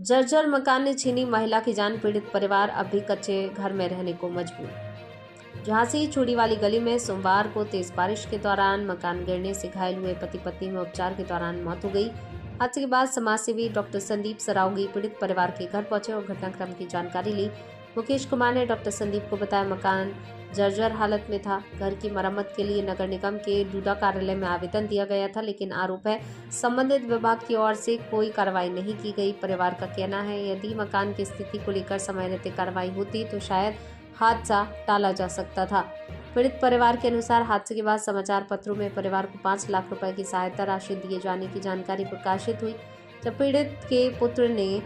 जर्जर मकान ने छीनी महिला की जान, पीड़ित परिवार अब भी कच्चे घर में रहने को मजबूर। झांसी चूड़ी वाली गली में सोमवार को तेज बारिश के दौरान मकान गिरने से घायल हुए पति पत्नी में उपचार के दौरान मौत हो गई। हादसे के बाद समाजसेवी डॉक्टर संदीप सरावगी पीड़ित परिवार के घर पहुंचे और घटनाक्रम की जानकारी ली। मुकेश कुमार ने डॉक्टर संदीप को बताया मकान जर्जर हालत में था। घर की मरम्मत के लिए नगर निगम के डूडा कार्यालय में आवेदन दिया गया था, लेकिन आरोप है संबंधित विभाग की ओर से कोई कार्रवाई नहीं की गई। परिवार का कहना है यदि मकान की स्थिति को लेकर समय रहते कार्रवाई होती तो शायद हादसा टाला जा सकता था। पीड़ित परिवार के अनुसार हादसे के बाद समाचार पत्रों में परिवार को 5 लाख रुपए की सहायता राशि दिए जाने की जानकारी प्रकाशित हुई। जब पीड़ित के पुत्र ने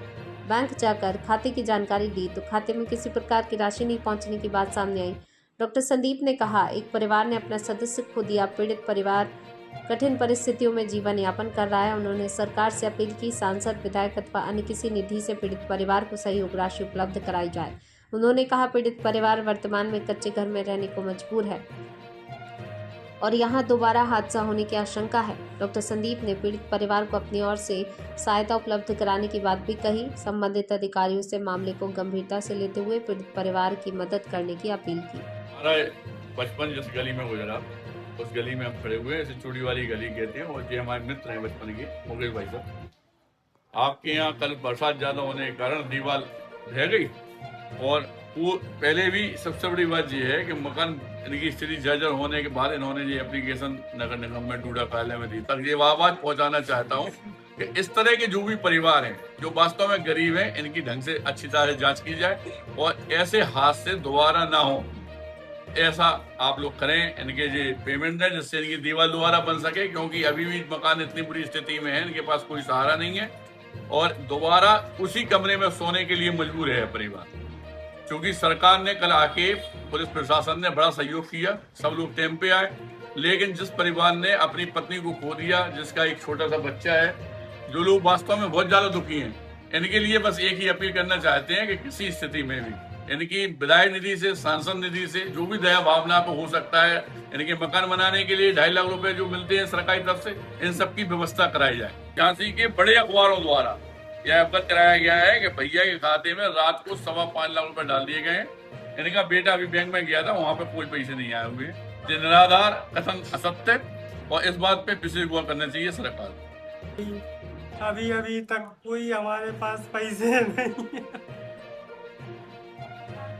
बैंक जाकर खाते की जानकारी दी तो खाते में किसी प्रकार की राशि नहीं पहुंचने की बात सामने आई। डॉक्टर संदीप ने कहा, एक परिवार ने अपना सदस्य खो दिया। पीड़ित परिवार कठिन परिस्थितियों में जीवन यापन कर रहा है। उन्होंने सरकार से अपील की सांसद, विधायक अथवा अन्य किसी निधि से पीड़ित परिवार को सहयोग राशि उपलब्ध कराई जाए। उन्होंने कहा, पीड़ित परिवार वर्तमान में कच्चे घर में रहने को मजबूर है और यहां दोबारा हादसा होने की आशंका है। डॉक्टर संदीप ने पीड़ित परिवार को अपनी ओर से सहायता उपलब्ध कराने की बात भी कही। संबंधित अधिकारियों से मामले को गंभीरता से लेते हुए पीड़ित परिवार की मदद करने की अपील की। हमारा बचपन जिस गली में गुजरा उस गली में हम खड़े हुए, इसे चूड़ी वाली गली कहते हैं और ये हमारे मित्र हैं बचपन के, मुकेश भाई साहब। आपके यहाँ कल बरसात ज्यादा होने के कारण दीवार ढह गई और वो पहले भी सबसे बड़ी बात यह है कि मकान इनकी स्थिति जर्जर होने के बाद इन्होंने ये एप्लीकेशन नगर निगम में डूडा कार्यालय में दी। तक ये आवाज पहुंचाना चाहता हूँ कि इस तरह के जो भी परिवार हैं जो वास्तव में गरीब हैं, इनकी ढंग से अच्छी तरह से जांच की जाए और ऐसे हादसे दोबारा ना हो, ऐसा आप लोग करें। इनके जो पेमेंट है जिससे इनकी दीवार दोबारा बन सके, क्योंकि अभी भी मकान इतनी बुरी स्थिति में है, इनके पास कोई सहारा नहीं है और दोबारा उसी कमरे में सोने के लिए मजबूर है परिवार। क्योंकि सरकार ने कल आके, पुलिस प्रशासन ने बड़ा सहयोग किया, सब लोग टाइम पे आए, लेकिन जिस परिवार ने अपनी पत्नी को खो दिया, जिसका एक छोटा सा बच्चा है, जो लोग वास्तव में बहुत ज्यादा दुखी हैं, इनके लिए बस एक ही अपील करना चाहते हैं कि किसी स्थिति में भी इनकी विधायक निधि से, सांसद निधि से जो भी दया भावना पे हो सकता है, इनके मकान बनाने के लिए 2.5 लाख रुपए जो मिलते हैं सरकारी तरफ से, इन सब की व्यवस्था कराई जाए। झांसी के बड़े अखबारों द्वारा यह अवगत कराया गया है कि भैया के खाते में रात को 5.25 लाख रुपए डाल दिए गए। इनका बेटा अभी बैंक में गया था, वहां पे कोई पैसे नहीं आए हुए। निराधार कथन असत्य और इस बात पे विशेष गौर करना चाहिए सरकार। अभी तक कोई हमारे पास पैसे नहीं है,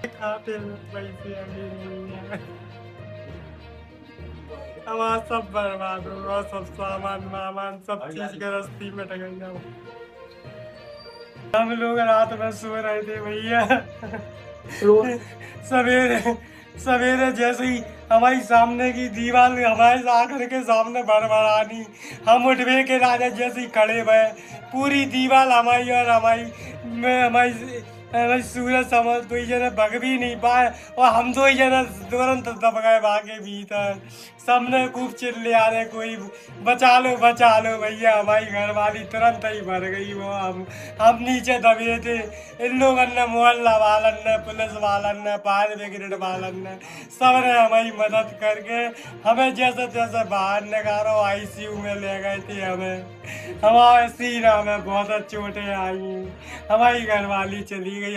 खाते में पैसे अभी नहीं है। हमारा सब बर्बाद होगा, सब सामान वामान सब चीज गृहस्थी में टक जाओ। हम लोग रात में सो रहे थे भैया, सवेरे जैसे ही हमारी सामने की दीवार हमारे आकर के सामने भरभरानी, हम उठवे के राजा जैसे ही खड़े भय, पूरी दीवार हमारी और हमारी सूरज समझ दो ही जने भग भी नहीं पाए और हम 2 ही जने तुरंत दब गए भागे भीतर। सबने खूब चिल्ले आ रहे, कोई बचा लो भैया। हमारी घरवाली तुरंत ही भर गई। वो हम नीचे दबे थे। इन लोगों ने, मोहल्ला वालन ने, पुलिस वालन ने, फायर ब्रिगेड वालन ने, सब ने हमारी मदद करके हमें जैसे तैसे बाहर निकालो, ICU में ले गए थे हमें। हमारे सीना में बहुत चोटें आई, हमारी घरवाली चली गई।